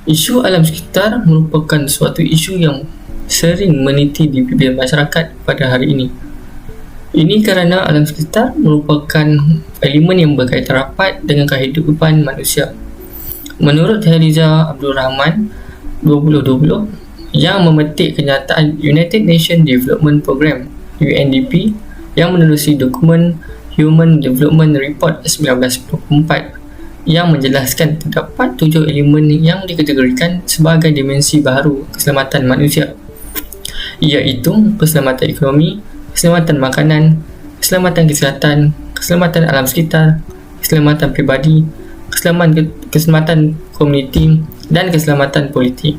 Isu alam sekitar merupakan suatu isu yang sering meniti di bibir masyarakat pada hari ini. Ini kerana alam sekitar merupakan elemen yang berkaitan rapat dengan kehidupan manusia. Menurut Hariza Abdul Rahman 2020 yang memetik kenyataan United Nations Development Programme UNDP yang menerusi dokumen Human Development Report 1994 yang menjelaskan terdapat 7 elemen yang dikategorikan sebagai dimensi baharu keselamatan manusia, iaitu keselamatan ekonomi, keselamatan makanan, keselamatan kesihatan, keselamatan alam sekitar, keselamatan pribadi, keselamatan komuniti dan keselamatan politik.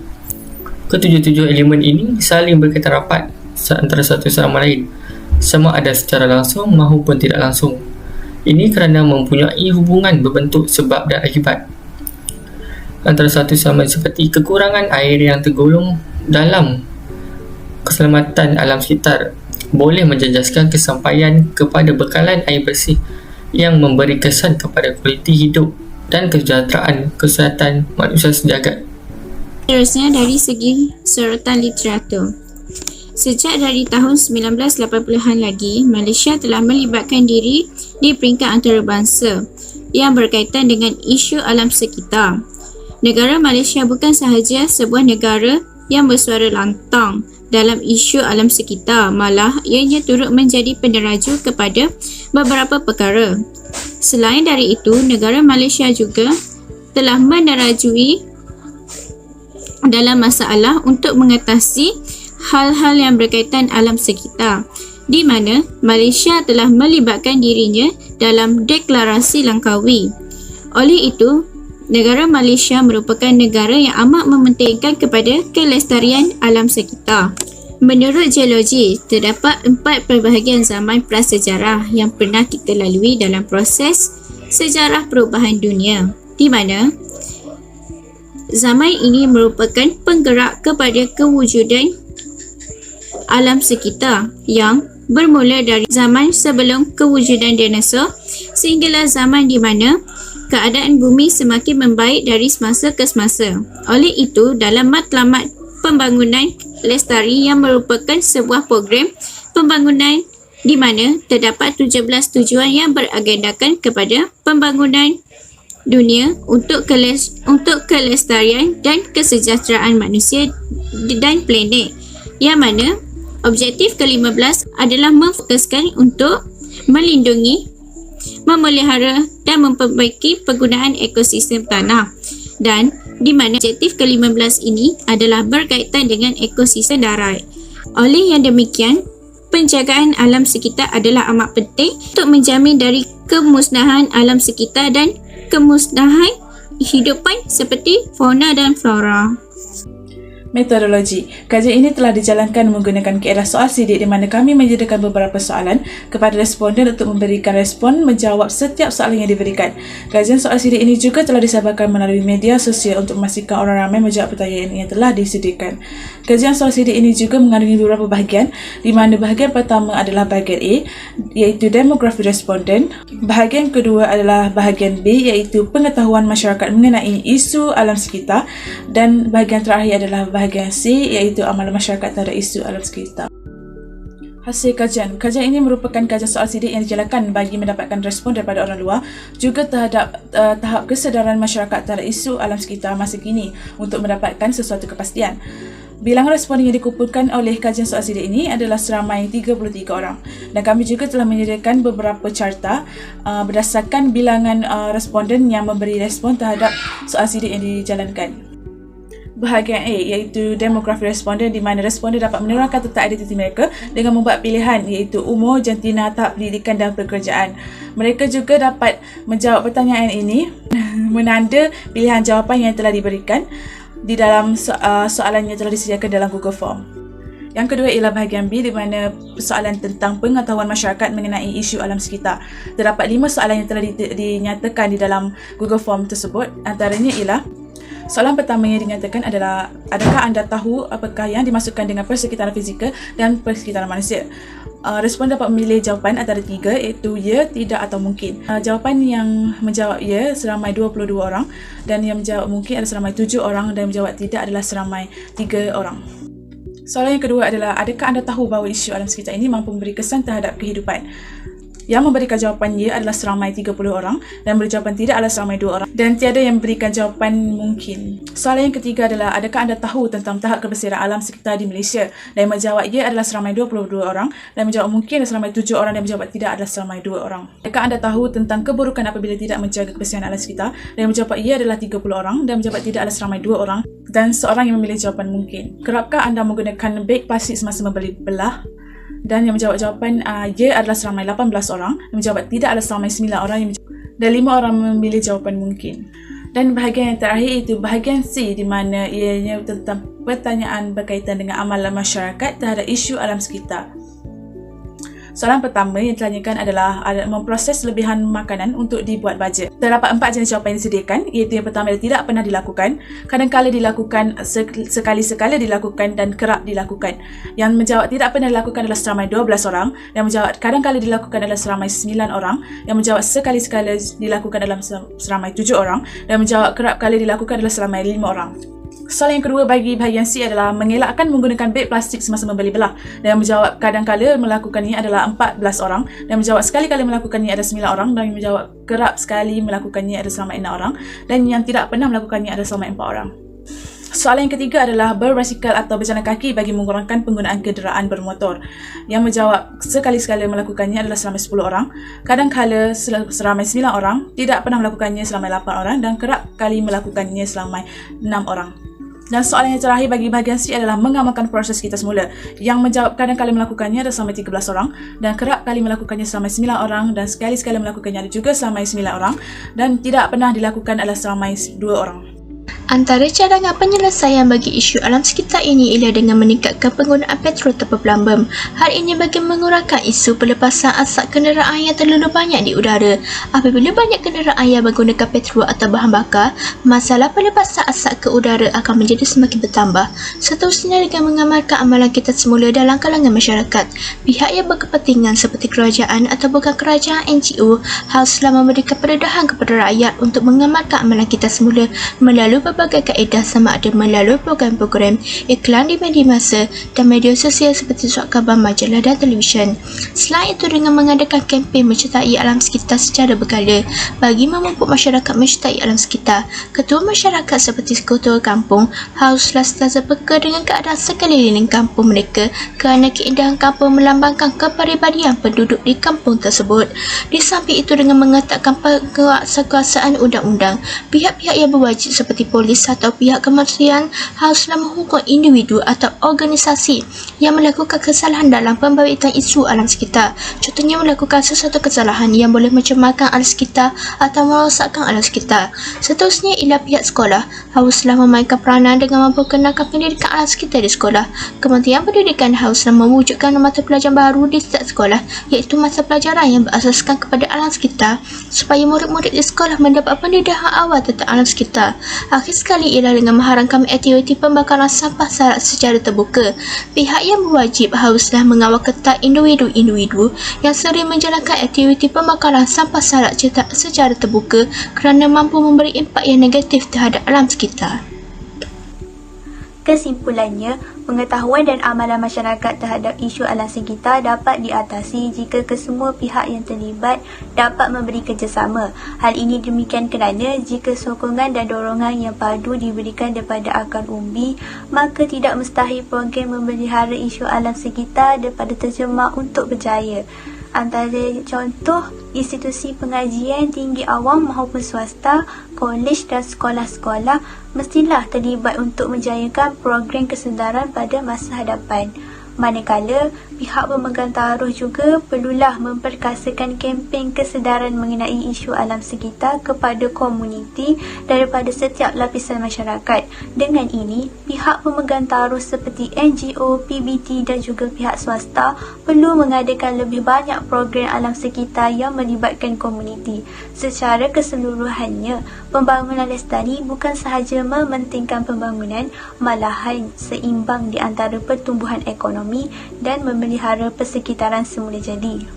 Ketujuh-tujuh elemen ini saling berkaitan rapat antara satu sama lain, sama ada secara langsung maupun tidak langsung. Ini kerana mempunyai hubungan berbentuk sebab dan akibat antara satu sama lain, seperti kekurangan air yang tergolong dalam keselamatan alam sekitar boleh menjejaskan kesampaian kepada bekalan air bersih yang memberi kesan kepada kualiti hidup dan kesejahteraan kesihatan manusia sejagat. Seterusnya dari segi sorotan literatur. Sejak dari tahun 1980-an lagi, Malaysia telah melibatkan diri di peringkat antarabangsa yang berkaitan dengan isu alam sekitar. Negara Malaysia bukan sahaja sebuah negara yang bersuara lantang dalam isu alam sekitar, malah ianya turut menjadi peneraju kepada beberapa perkara. Selain dari itu, negara Malaysia juga telah menerajui dalam masalah untuk mengatasi hal-hal yang berkaitan alam sekitar, di mana Malaysia telah melibatkan dirinya dalam deklarasi Langkawi. Oleh itu, negara Malaysia merupakan negara yang amat mementingkan kepada kelestarian alam sekitar. Menurut geologi, terdapat 4 perbahagian zaman prasejarah yang pernah kita lalui dalam proses sejarah perubahan dunia, di mana zaman ini merupakan penggerak kepada kewujudan alam sekitar yang bermula dari zaman sebelum kewujudan dinosaur sehinggalah zaman di mana keadaan bumi semakin membaik dari semasa ke semasa. Oleh itu, dalam matlamat pembangunan lestari yang merupakan sebuah program pembangunan di mana terdapat 17 tujuan yang beragendakan kepada pembangunan dunia untuk kelestarian dan kesejahteraan manusia dan planet, yang mana objektif ke-15 adalah memfokuskan untuk melindungi, memelihara dan memperbaiki penggunaan ekosistem tanah, dan di mana objektif ke-15 ini adalah berkaitan dengan ekosistem darat. Oleh yang demikian, penjagaan alam sekitar adalah amat penting untuk menjamin dari kemusnahan alam sekitar dan kemusnahan hidupan seperti fauna dan flora. Metodologi. Kajian ini telah dijalankan menggunakan kaedah soal sidik di mana kami menyediakan beberapa soalan kepada responden untuk memberikan respon menjawab setiap soalan yang diberikan. Kajian soal sidik ini juga telah disebarkan melalui media sosial untuk memastikan orang ramai menjawab pertanyaan yang telah disediakan. Kajian soal sidik ini juga mengandungi beberapa bahagian, di mana bahagian pertama adalah bahagian A, iaitu demografi responden. Bahagian kedua adalah bahagian B, iaitu pengetahuan masyarakat mengenai isu alam sekitar, dan bahagian terakhir adalah bahagian C, iaitu amalan masyarakat terhadap isu alam sekitar. Hasil kajian. Kajian ini merupakan kajian soal sidik yang dijalankan bagi mendapatkan respon daripada orang luar, juga terhadap tahap kesedaran masyarakat terhadap isu alam sekitar masa kini untuk mendapatkan sesuatu kepastian. Bilangan respon yang dikumpulkan oleh kajian soal sidik ini adalah seramai 33 orang, dan kami juga telah menyediakan beberapa carta berdasarkan bilangan responden yang memberi respon terhadap soal sidik yang dijalankan. Bahagian A, iaitu demografi responden, di mana responden dapat menerangkan tentang identiti mereka dengan membuat pilihan, iaitu umur, jantina, tahap pendidikan dan pekerjaan. Mereka juga dapat menjawab pertanyaan ini menanda pilihan jawapan yang telah diberikan di dalam soalan yang telah disediakan dalam Google Form. Yang kedua ialah bahagian B, di mana soalan tentang pengetahuan masyarakat mengenai isu alam sekitar. Terdapat 5 soalan yang telah dinyatakan di dalam Google Form tersebut. Antaranya ialah Soalan pertama yang dinyatakan adalah, adakah anda tahu apakah yang dimaksudkan dengan persekitaran fizikal dan persekitaran manusia? Respon dapat memilih jawapan antara 3, iaitu ya, tidak atau mungkin. Jawapan yang menjawab ya seramai 22 orang dan yang menjawab mungkin adalah seramai 7 orang dan yang menjawab tidak adalah seramai 3 orang. Soalan yang kedua adalah, adakah anda tahu bahawa isu alam sekitar ini mampu memberi kesan terhadap kehidupan? Yang memberikan jawapan ya adalah seramai 30 orang dan memberi jawapan tidak adalah seramai 2 orang dan tiada yang memberikan jawapan mungkin. Soalan yang ketiga adalah, adakah anda tahu tentang tahap kebersihan alam sekitar di Malaysia? Dan yang menjawab ya adalah seramai 22 orang dan menjawab mungkin adalah seramai 7 orang dan menjawab tidak adalah seramai 2 orang. Adakah anda tahu tentang keburukan apabila tidak menjaga kebersihan alam sekitar? Dan yang menjawab ya adalah 30 orang dan menjawab tidak adalah seramai 2 orang dan seorang yang memilih jawapan mungkin. Kerapkah anda menggunakan beg plastik semasa membeli belah? Dan yang menjawab jawapan ya adalah seramai 18 orang, yang menjawab tidak adalah seramai 9 orang dan 5 orang memilih jawapan mungkin. Dan bahagian yang terakhir itu bahagian C, di mana ianya tentang pertanyaan berkaitan dengan amalan masyarakat terhadap isu alam sekitar. Soalan pertama yang ditanyakan adalah memproses lebihan makanan untuk dibuat bajet. Terdapat 4 jenis jawapan yang disediakan, iaitu yang pertama adalah tidak pernah dilakukan, kadang-kala dilakukan, sekali-sekala dilakukan dan kerap dilakukan. Yang menjawab tidak pernah dilakukan adalah seramai 12 orang, yang menjawab kadang-kala dilakukan adalah seramai 9 orang, yang menjawab sekali-sekala dilakukan dalam seramai 7 orang, dan menjawab kerap kali dilakukan adalah seramai 5 orang. Soalan yang kedua bagi bahagian C adalah mengelakkan menggunakan beg plastik semasa membeli belah. Dan yang menjawab kadang-kala melakukannya adalah 14 orang. Dan yang menjawab sekali-kali melakukannya adalah 9 orang. Dan yang menjawab kerap sekali melakukannya adalah selama 6 orang. Dan yang tidak pernah melakukannya adalah selama 4 orang. Soalan yang ketiga adalah berbasikal atau berjalan kaki bagi mengurangkan penggunaan kenderaan bermotor. Yang menjawab sekali-sekala melakukannya adalah selama 10 orang, kadang-kala seramai 9 orang, tidak pernah melakukannya selama 8 orang dan kerap kali melakukannya selama 6 orang. Dan soalan yang terakhir bagi bahagian C adalah mengamalkan proses kita semula. Yang menjawab kadang-kali melakukannya adalah selama 13 orang dan kerap kali melakukannya selama 9 orang dan sekali-sekala melakukannya ada juga selama 9 orang dan tidak pernah dilakukan adalah selama 2 orang. Antara cadangan penyelesaian bagi isu alam sekitar ini ialah dengan meningkatkan penggunaan petrol tanpa pelambam. Hal ini bagi mengurangkan isu pelepasan asap kenderaan yang terlalu banyak di udara. Apabila banyak kenderaan yang menggunakan petrol atau bahan bakar, masalah pelepasan asap ke udara akan menjadi semakin bertambah. Seterusnya, dengan mengamalkan amalan kita semula dalam kalangan masyarakat, pihak yang berkepentingan seperti kerajaan atau bukan kerajaan NGO haruslah memberikan pendedahan kepada rakyat untuk mengamalkan amalan kita semula melalui berbagai kaedah, sama ada melalui program-program iklan di media masa dan media sosial seperti surat khabar, majalah dan televisyen. Selain itu, dengan mengadakan kempen menyertai alam sekitar secara berkala bagi memupuk masyarakat menyertai alam sekitar, ketua masyarakat seperti ketua kampung haruslah sentiasa peka dengan keadaan sekeliling kampung mereka kerana keindahan kampung melambangkan kepribadian penduduk di kampung tersebut. Di samping itu, dengan mengatakan penguasaan undang-undang, pihak-pihak yang berwajib seperti polis atau pihak kementerian haruslah menghukum individu atau organisasi yang melakukan kesalahan dalam pemberitaan isu alam sekitar. Contohnya, melakukan sesuatu kesalahan yang boleh mencemarkan alam sekitar atau merosakkan alam sekitar. Seterusnya ialah pihak sekolah haruslah memainkan peranan dengan memperkenalkan pendidikan alam sekitar di sekolah. Kementerian Pendidikan haruslah mewujudkan mata pelajaran baru di setiap sekolah, iaitu mata pelajaran yang berasaskan kepada alam sekitar supaya murid-murid di sekolah mendapat pendidikan awal tentang alam sekitar. Akhir sekali ialah dengan mengharamkan aktiviti pembakaran sampah sarak secara terbuka. Pihak yang berwajib haruslah mengawal ketat individu-individu yang sering menjalankan aktiviti pembakaran sampah sarak secara terbuka kerana mampu memberi impak yang negatif terhadap alam sekitar. Kesimpulannya, pengetahuan dan amalan masyarakat terhadap isu alam sekitar dapat diatasi jika kesemua pihak yang terlibat dapat memberi kerjasama. Hal ini demikian kerana jika sokongan dan dorongan yang padu diberikan daripada akar umbi, maka tidak mustahil program memelihara isu alam sekitar daripada tercemar untuk berjaya. Antara contoh, institusi pengajian tinggi awam maupun swasta, kolej dan sekolah-sekolah mestilah terlibat untuk menjayakan program kesedaran pada masa hadapan. Manakala, pihak pemegang taruh juga perlulah memperkasakan kempen kesedaran mengenai isu alam sekitar kepada komuniti daripada setiap lapisan masyarakat. Dengan ini, pihak pemegang taruh seperti NGO, PBT dan juga pihak swasta perlu mengadakan lebih banyak program alam sekitar yang melibatkan komuniti. Secara keseluruhannya, pembangunan lestari bukan sahaja mementingkan pembangunan, malahan seimbang di antara pertumbuhan ekonomi dan memelihara persekitaran semula jadi.